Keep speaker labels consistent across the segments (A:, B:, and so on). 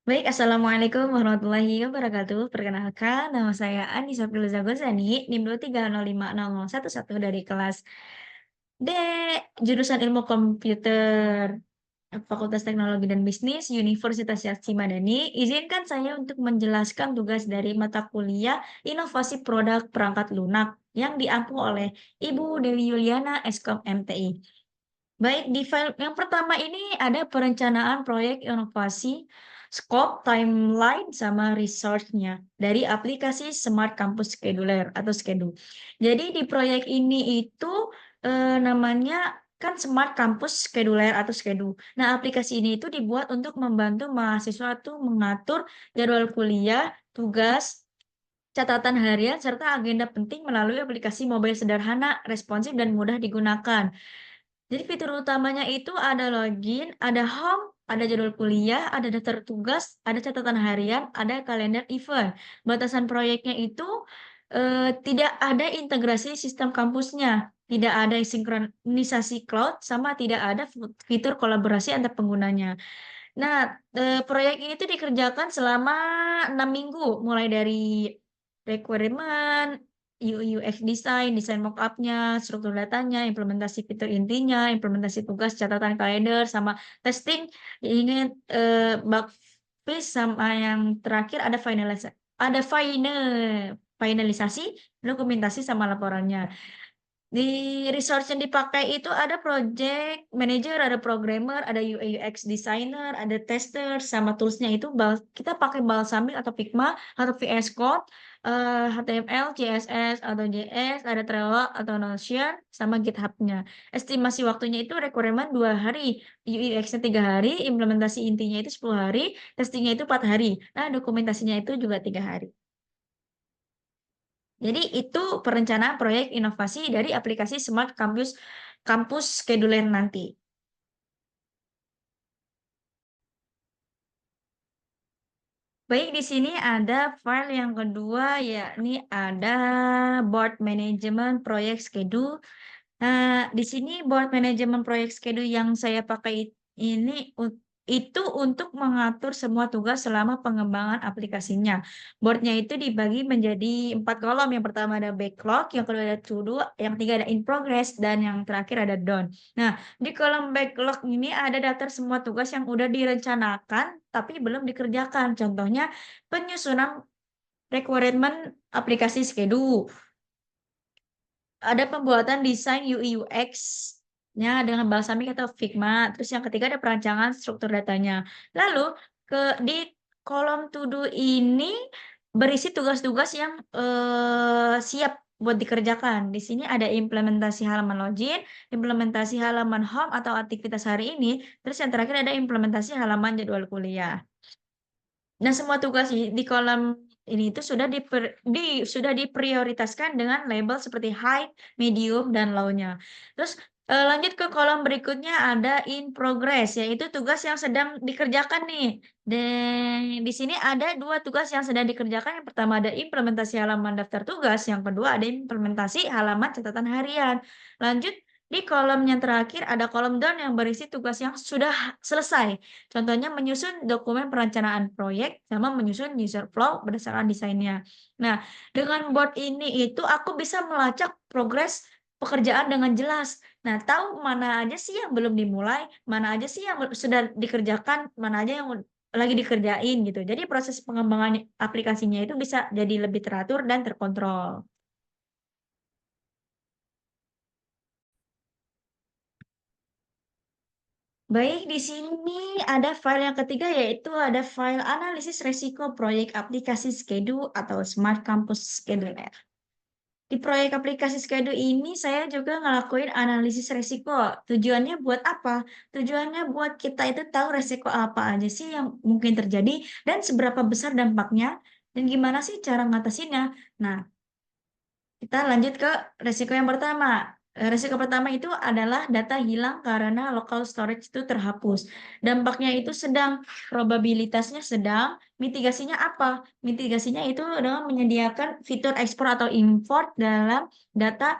A: Baik, Assalamualaikum warahmatullahi wabarakatuh. Perkenalkan, nama saya Anissa Firza Ghazani, NIM 2305011 dari kelas D, jurusan Ilmu Komputer, Fakultas Teknologi dan Bisnis, Universitas Yasin Madani. Izinkan saya untuk menjelaskan tugas dari mata kuliah Inovasi Produk Perangkat Lunak yang diampu oleh Ibu Dewi Yuliana, Eskom MTI. Baik, di file yang pertama ini ada perencanaan proyek inovasi, scope, timeline, sama resource-nya dari aplikasi Smart Campus Scheduler atau Schedu. Jadi di proyek ini itu namanya kan Smart Campus Scheduler atau Schedu. Nah, aplikasi ini itu dibuat untuk membantu mahasiswa tuh mengatur jadwal kuliah, tugas, catatan harian, serta agenda penting melalui aplikasi mobile sederhana, responsif, dan mudah digunakan. Jadi fitur utamanya itu ada login, ada home, ada jadwal kuliah, ada daftar tugas, ada catatan harian, ada kalender event. Batasan proyeknya itu tidak ada integrasi sistem kampusnya, tidak ada sinkronisasi cloud, sama tidak ada fitur kolaborasi antar penggunanya. Nah, proyek ini tuh dikerjakan selama 6 minggu, mulai dari requirement, UI UX design, desain mock-up-nya, struktur datanya, implementasi fitur intinya, implementasi tugas, catatan kalender, sama testing. Ini bug fix sama yang terakhir ada finalisasi, dokumentasi sama laporannya. Di resource yang dipakai itu ada project manager, ada programmer, ada UI UX designer, ada tester, sama toolsnya itu kita pakai Balsamiq atau Figma atau VS Code, HTML, CSS atau JS, ada Trello atau Notion, sama GitHub-nya. Estimasi waktunya itu requirement 2 hari, UI UX-nya 3 hari, implementasi intinya itu 10 hari, testingnya itu 4 hari. Nah, dokumentasinya itu juga 3 hari. Jadi itu perencanaan proyek inovasi dari aplikasi Smart Campus Campus Scheduler nanti. Baik, di sini ada file yang kedua, yakni ada board management proyek schedule. Nah, di sini board management proyek schedule yang saya pakai ini itu untuk mengatur semua tugas selama pengembangan aplikasinya. Boardnya itu dibagi menjadi 4 kolom. Yang pertama ada backlog, yang kedua ada to do, yang ketiga ada in progress, dan yang terakhir ada done. Nah, di kolom backlog ini ada daftar semua tugas yang udah direncanakan tapi belum dikerjakan. Contohnya penyusunan requirement aplikasi schedule, ada pembuatan desain UI UX-nya dengan Balsamiq atau Figma. Terus yang ketiga ada perancangan struktur datanya. Lalu di kolom to do ini berisi tugas-tugas yang siap buat dikerjakan. Di sini ada implementasi halaman login, implementasi halaman home atau aktivitas hari ini, terus yang terakhir ada implementasi halaman jadwal kuliah. Nah, semua tugas di kolom ini itu sudah diprioritaskan dengan label seperti high, medium, dan low-nya. Terus lanjut ke kolom berikutnya ada in progress, yaitu tugas yang sedang dikerjakan nih. Dan di sini ada 2 tugas yang sedang dikerjakan. Yang pertama ada implementasi halaman daftar tugas, yang kedua ada implementasi halaman catatan harian. Lanjut di kolom yang terakhir ada kolom down yang berisi tugas yang sudah selesai. Contohnya menyusun dokumen perencanaan proyek sama menyusun user flow berdasarkan desainnya. Nah, dengan board ini itu aku bisa melacak progres pekerjaan dengan jelas. Nah, tahu mana aja sih yang belum dimulai, mana aja sih yang sudah dikerjakan, mana aja yang lagi dikerjain gitu. Jadi proses pengembangan aplikasinya itu bisa jadi lebih teratur dan terkontrol. Baik, di sini ada file yang ketiga, yaitu ada file analisis resiko proyek aplikasi Schedule atau Smart Campus Scheduler. Di proyek aplikasi Schedule ini saya juga ngelakuin analisis resiko. Tujuannya buat apa? Tujuannya buat kita itu tahu resiko apa aja sih yang mungkin terjadi dan seberapa besar dampaknya dan gimana sih cara ngatasinnya. Nah, kita lanjut ke resiko yang pertama. Resiko pertama itu adalah data hilang karena local storage itu terhapus. Dampaknya itu sedang, probabilitasnya sedang, mitigasinya apa? Mitigasinya itu adalah menyediakan fitur ekspor atau import dalam data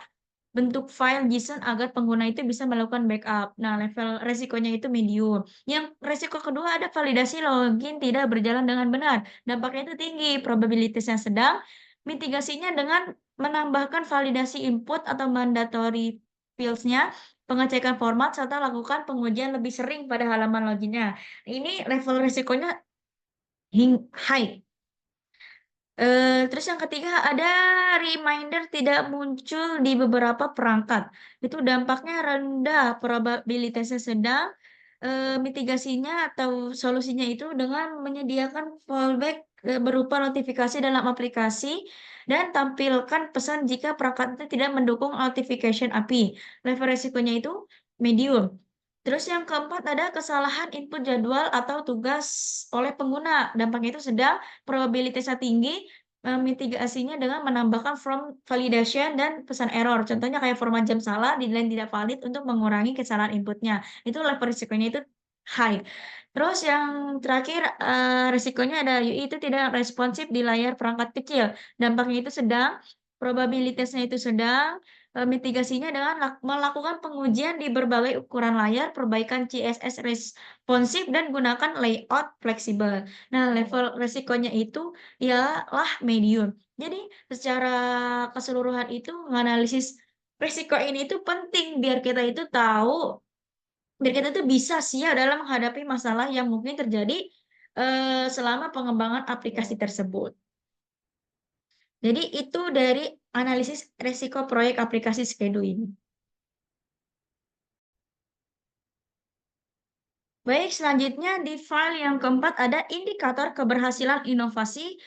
A: bentuk file JSON agar pengguna itu bisa melakukan backup. Nah, level resikonya itu medium. Yang resiko kedua ada validasi login tidak berjalan dengan benar. Dampaknya itu tinggi, probabilitasnya sedang. Mitigasinya dengan menambahkan validasi input atau mandatory fields-nya, pengecekan format, serta lakukan pengujian lebih sering pada halaman loginnya. Ini level resikonya high. Terus yang ketiga ada reminder tidak muncul di beberapa perangkat. Itu dampaknya rendah, probabilitasnya sedang, mitigasinya atau solusinya itu dengan menyediakan fallback, berupa notifikasi dalam aplikasi dan tampilkan pesan jika perangkat itu tidak mendukung authentication API. Level resikonya itu medium. Terus yang keempat ada kesalahan input jadwal atau tugas oleh pengguna. Dampaknya itu sedang, probabilitasnya tinggi, mitigasinya dengan menambahkan form validation dan pesan error. Contohnya kayak format jam salah dinilai tidak valid untuk mengurangi kesalahan inputnya. Itu level risikonya itu high. Terus yang terakhir, risikonya ada UI itu tidak responsif di layar perangkat kecil. Dampaknya itu sedang, probabilitasnya itu sedang, mitigasinya dengan melakukan pengujian di berbagai ukuran layar, perbaikan CSS responsif, dan gunakan layout fleksibel. Nah, level resikonya itu ialah medium. Jadi, secara keseluruhan itu menganalisis risiko ini itu penting biar kita itu tahu, biar kita itu bisa siap dalam menghadapi masalah yang mungkin terjadi, selama pengembangan aplikasi tersebut. Jadi itu dari analisis risiko proyek aplikasi Skedo ini. Baik, selanjutnya di file yang keempat ada indikator keberhasilan inovasi,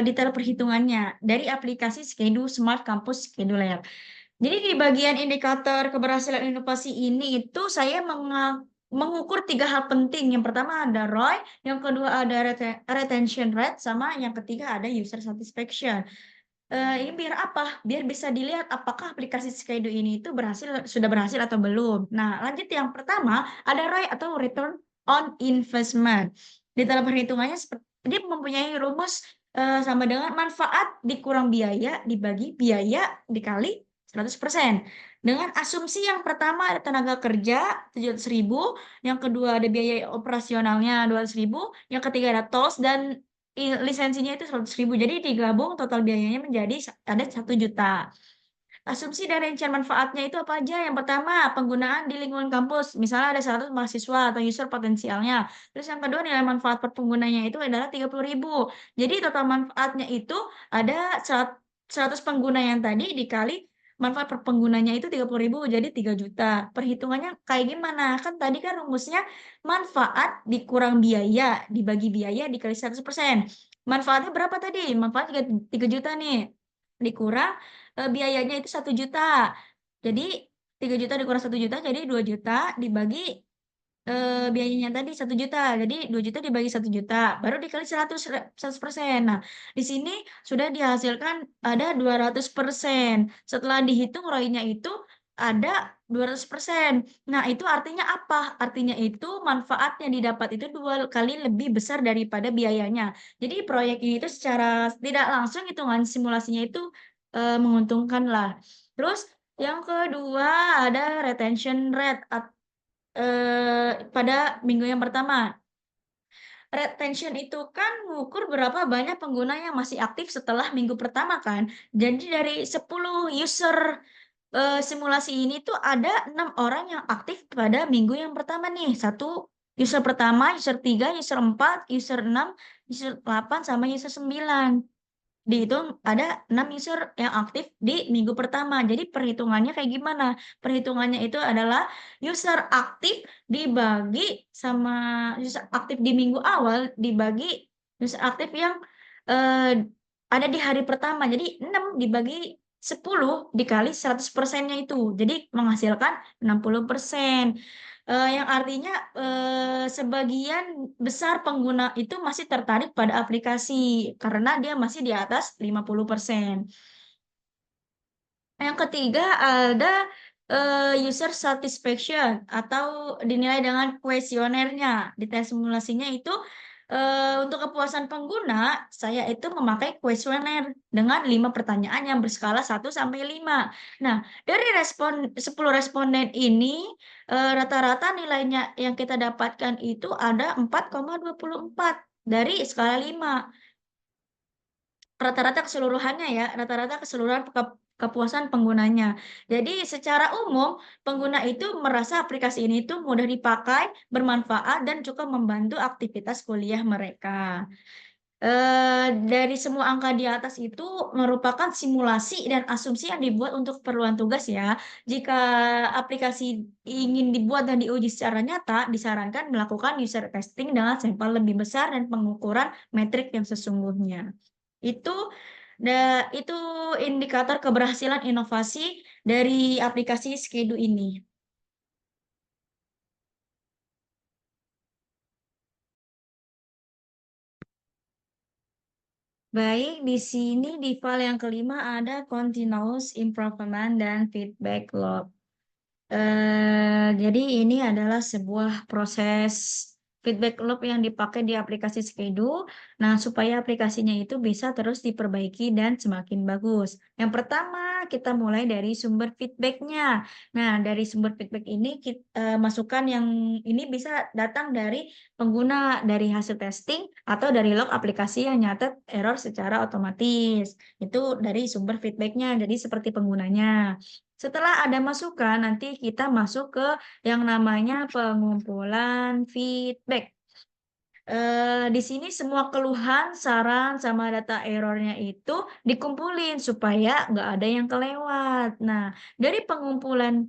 A: detail perhitungannya dari aplikasi Skedo Smart Campus Scheduler. Jadi di bagian indikator keberhasilan inovasi ini itu saya mengukur 3 hal penting. Yang pertama ada ROI, yang kedua ada retention rate, sama yang ketiga ada user satisfaction. Ini biar apa? Biar bisa dilihat apakah aplikasi Skydo ini itu sudah berhasil atau belum. Nah, lanjut yang pertama, ada ROI atau return on investment. Di dalam perhitungannya dia mempunyai rumus, sama dengan manfaat dikurang biaya dibagi biaya dikali 100%. Dengan asumsi yang pertama ada tenaga kerja 700.000, yang kedua ada biaya operasionalnya 200.000, yang ketiga ada tools dan lisensinya itu 100.000. Jadi digabung total biayanya menjadi ada 1 juta. Asumsi dan rincian manfaatnya itu apa aja? Yang pertama, penggunaan di lingkungan kampus. Misalnya ada 100 mahasiswa atau user potensialnya. Terus yang kedua, nilai manfaat per penggunanya itu adalah 30.000. Jadi total manfaatnya itu ada 100 pengguna yang tadi dikali manfaat per penggunanya itu 30.000, jadi 3 juta. Perhitungannya kayak gimana? Kan tadi kan rumusnya manfaat dikurang biaya dibagi biaya dikali 100%. Manfaatnya berapa tadi? Manfaat 3 juta nih. Dikurang biayanya itu 1 juta. Jadi 3 juta dikurang 1 juta jadi 2 juta dibagi biayanya tadi 1 juta. Jadi 2 juta dibagi 1 juta baru dikali 100%. Nah, di sini sudah dihasilkan ada 200%. Setelah dihitung ROI-nya itu ada 200%. Nah, itu artinya apa? Artinya itu manfaat yang didapat itu 2 kali lebih besar daripada biayanya. Jadi proyek ini itu secara tidak langsung hitungan simulasinya itu, menguntungkan lah. Terus yang kedua ada retention rate pada minggu yang pertama. Retention itu kan mengukur berapa banyak pengguna yang masih aktif setelah minggu pertama kan. Jadi dari 10 user, simulasi ini tuh ada 6 orang yang aktif pada minggu yang pertama nih. Satu user pertama, user 3, user 4, user 6, user 8, sama user 9. Dihitung ada 6 user yang aktif di minggu pertama. Jadi perhitungannya kayak gimana? Perhitungannya itu adalah user aktif dibagi sama user aktif di minggu awal dibagi user aktif yang, ada di hari pertama. Jadi 6 dibagi 10 dikali 100%-nya itu. Jadi menghasilkan 60%. Yang artinya, sebagian besar pengguna itu masih tertarik pada aplikasi, karena dia masih di atas 50%. Yang ketiga ada, user satisfaction atau dinilai dengan kuesionernya. Di tes simulasinya itu Untuk kepuasan pengguna, saya itu memakai kuesioner dengan 5 pertanyaan yang berskala 1 sampai 5. Nah, dari 10 responden ini, rata-rata nilainya yang kita dapatkan itu ada 4,24 dari skala 5. Rata-rata keseluruhannya ya, rata-rata keseluruhan kepuasan penggunanya. Jadi secara umum, pengguna itu merasa aplikasi ini tuh mudah dipakai, bermanfaat, dan cukup membantu aktivitas kuliah mereka. Dari semua angka di atas itu merupakan simulasi dan asumsi yang dibuat untuk keperluan tugas ya. Jika aplikasi ingin dibuat dan diuji secara nyata, disarankan melakukan user testing dengan sampel lebih besar dan pengukuran metrik yang sesungguhnya. Itu itu indikator keberhasilan inovasi dari aplikasi Skedu ini. Baik, di sini di file yang kelima ada continuous improvement dan feedback loop. Jadi ini adalah sebuah proses feedback loop yang dipakai di aplikasi Skedu. Nah, supaya aplikasinya itu bisa terus diperbaiki dan semakin bagus. Yang pertama, kita mulai dari sumber feedbacknya. Nah, dari sumber feedback ini masukan yang ini bisa datang dari pengguna, dari hasil testing atau dari log aplikasi yang nyatet error secara otomatis. Itu dari sumber feedbacknya, jadi seperti penggunanya. Setelah ada masukan, nanti kita masuk ke yang namanya pengumpulan feedback. Di sini semua keluhan, saran, sama data errornya itu dikumpulin supaya nggak ada yang kelewat. Nah, dari pengumpulan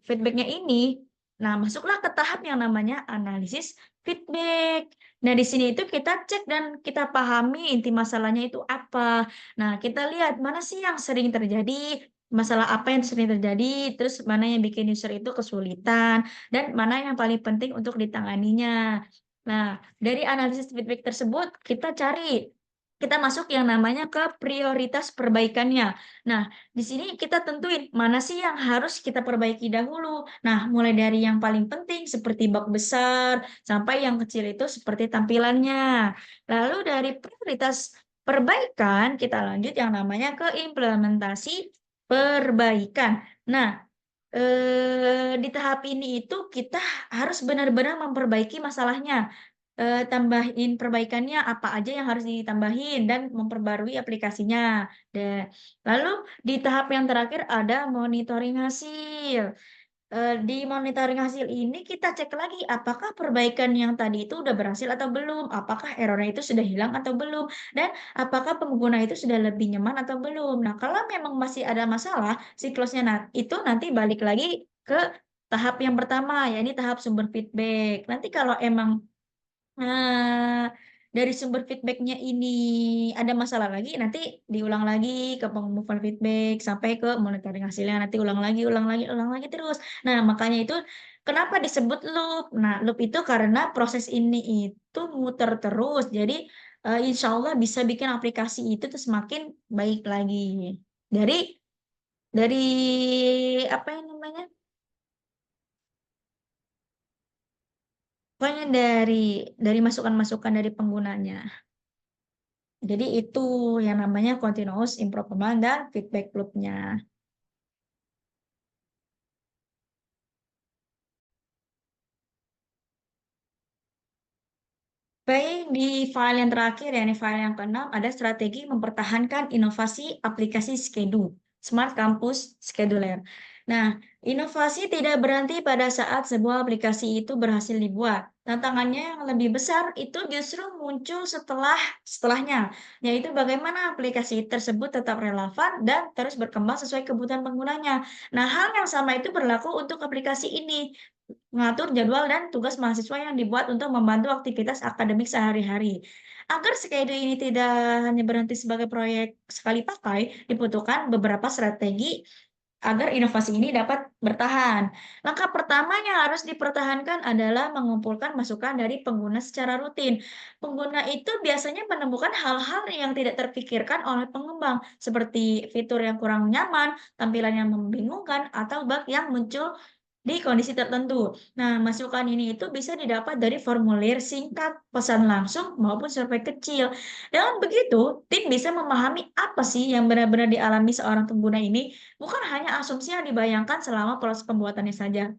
A: feedback ini, nah masuklah ke tahap yang namanya analisis feedback. Nah, di sini itu kita cek dan kita pahami inti masalahnya itu apa. Nah, kita lihat mana sih yang sering terjadi, masalah apa yang sering terjadi, terus mana yang bikin user itu kesulitan, dan mana yang paling penting untuk ditanganinya. Nah, dari analisis feedback tersebut kita masuk yang namanya ke prioritas perbaikannya. Nah, di sini kita tentuin mana sih yang harus kita perbaiki dahulu. Nah, mulai dari yang paling penting seperti bug besar sampai yang kecil itu seperti tampilannya. Lalu dari prioritas perbaikan kita lanjut yang namanya ke implementasi perbaikan. Nah, di tahap ini itu kita harus benar-benar memperbaiki masalahnya. Tambahin perbaikannya apa aja yang harus ditambahin dan memperbarui aplikasinya. Lalu di tahap yang terakhir ada monitoring hasil. Di monitoring hasil ini kita cek lagi apakah perbaikan yang tadi itu udah berhasil atau belum, apakah error-nya itu sudah hilang atau belum, dan apakah pengguna itu sudah lebih nyaman atau belum. Nah, kalau memang masih ada masalah, siklusnya itu nanti balik lagi ke tahap yang pertama, ya ini tahap sumber feedback. Nanti kalau emang dari sumber feedback-nya ini ada masalah lagi, nanti diulang lagi ke pengumpulan feedback sampai ke monitoring hasilnya, nanti ulang lagi terus. Nah, makanya itu kenapa disebut loop. Nah, loop itu karena proses ini itu muter terus. Jadi, insya Allah bisa bikin aplikasi itu tuh semakin baik lagi. Dari dari apa yang namanya? Pokoknya dari masukan-masukan dari penggunanya. Jadi itu yang namanya continuous improvement dan feedback loop-nya. Baik, di file yang terakhir ya, ini file yang keenam ada strategi mempertahankan inovasi aplikasi Skedu, Smart Campus Scheduler. Nah, inovasi tidak berhenti pada saat sebuah aplikasi itu berhasil dibuat. Tantangannya yang lebih besar itu justru muncul setelahnya, yaitu bagaimana aplikasi tersebut tetap relevan dan terus berkembang sesuai kebutuhan penggunanya. Nah, hal yang sama itu berlaku untuk aplikasi ini. Mengatur jadwal dan tugas mahasiswa yang dibuat untuk membantu aktivitas akademik sehari-hari. Agar schedule ini tidak hanya berhenti sebagai proyek sekali pakai, dibutuhkan beberapa strategi agar inovasi ini dapat bertahan. Langkah pertama yang harus dipertahankan adalah mengumpulkan masukan dari pengguna secara rutin. Pengguna itu biasanya menemukan hal-hal yang tidak terpikirkan oleh pengembang, seperti fitur yang kurang nyaman, tampilan yang membingungkan, atau bug yang muncul di kondisi tertentu. Nah, masukan ini itu bisa didapat dari formulir singkat, pesan langsung, maupun survei kecil. Dengan begitu, tim bisa memahami apa sih yang benar-benar dialami seorang pengguna ini, bukan hanya asumsi yang dibayangkan selama proses pembuatannya saja.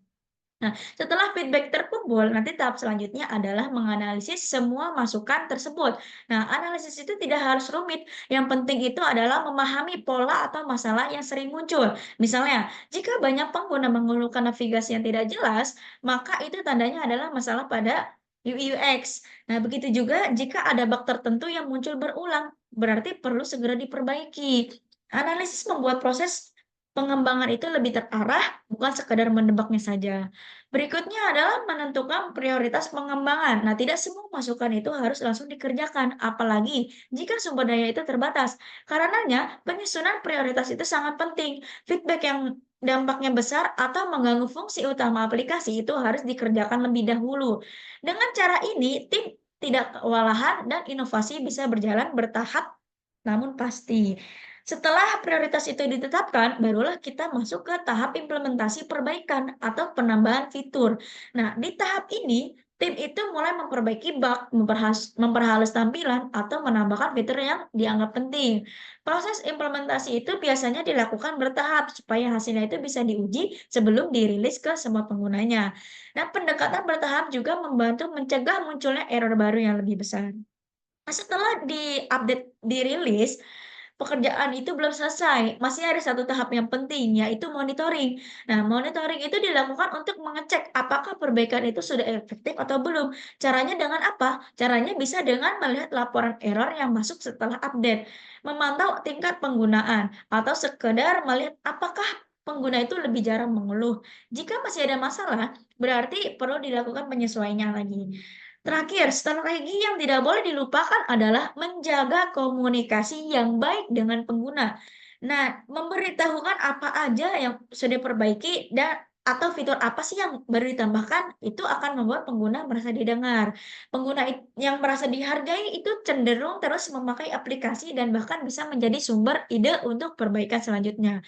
A: Nah, setelah feedback terkumpul, nanti tahap selanjutnya adalah menganalisis semua masukan tersebut. Nah, analisis itu tidak harus rumit. Yang penting itu adalah memahami pola atau masalah yang sering muncul. Misalnya, jika banyak pengguna mengeluhkan navigasi yang tidak jelas, maka itu tandanya adalah masalah pada UI UX. Nah, begitu juga jika ada bug tertentu yang muncul berulang, berarti perlu segera diperbaiki. Analisis membuat proses pengembangan itu lebih terarah, bukan sekadar mendebaknya saja. Berikutnya adalah menentukan prioritas pengembangan. Nah, tidak semua masukan itu harus langsung dikerjakan, apalagi jika sumber daya itu terbatas. Karenanya, penyusunan prioritas itu sangat penting. Feedback yang dampaknya besar atau mengganggu fungsi utama aplikasi itu harus dikerjakan lebih dahulu. Dengan cara ini, tim tidak kewalahan dan inovasi bisa berjalan bertahap namun pasti. Setelah prioritas itu ditetapkan, barulah kita masuk ke tahap implementasi perbaikan atau penambahan fitur. Nah, di tahap ini, tim itu mulai memperbaiki bug, memperhalus tampilan, atau menambahkan fitur yang dianggap penting. Proses implementasi itu biasanya dilakukan bertahap supaya hasilnya itu bisa diuji sebelum dirilis ke semua penggunanya. Nah, pendekatan bertahap juga membantu mencegah munculnya error baru yang lebih besar. Nah, setelah di-update, dirilis, pekerjaan itu belum selesai, masih ada satu tahap yang penting, yaitu monitoring. Nah, monitoring itu dilakukan untuk mengecek apakah perbaikan itu sudah efektif atau belum. Caranya dengan apa? Caranya bisa dengan melihat laporan error yang masuk setelah update, memantau tingkat penggunaan, atau sekedar melihat apakah pengguna itu lebih jarang mengeluh. Jika masih ada masalah, berarti perlu dilakukan penyesuaiannya lagi. Terakhir, strategi yang tidak boleh dilupakan adalah menjaga komunikasi yang baik dengan pengguna. Nah, memberitahukan apa aja yang sudah diperbaiki dan atau fitur apa sih yang baru ditambahkan, itu akan membuat pengguna merasa didengar. Pengguna yang merasa dihargai itu cenderung terus memakai aplikasi dan bahkan bisa menjadi sumber ide untuk perbaikan selanjutnya.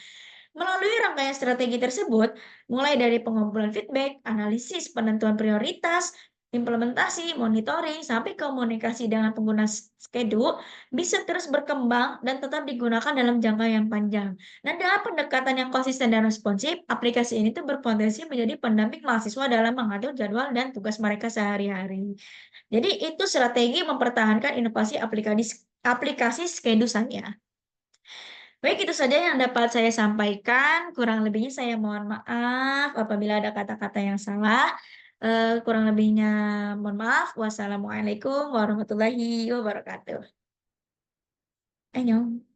A: Melalui rangkaian strategi tersebut, mulai dari pengumpulan feedback, analisis, penentuan prioritas, implementasi, monitoring, sampai komunikasi dengan pengguna schedule, bisa terus berkembang dan tetap digunakan dalam jangka yang panjang. Nah, dengan pendekatan yang konsisten dan responsif, aplikasi ini tuh berpotensi menjadi pendamping mahasiswa dalam mengatur jadwal dan tugas mereka sehari-hari. Jadi, itu strategi mempertahankan inovasi aplikasi schedule saya. Baik, itu saja yang dapat saya sampaikan. Kurang lebihnya saya mohon maaf apabila ada kata-kata yang salah. Kurang lebihnya mohon maaf. Wassalamualaikum warahmatullahi wabarakatuh. Annyeong.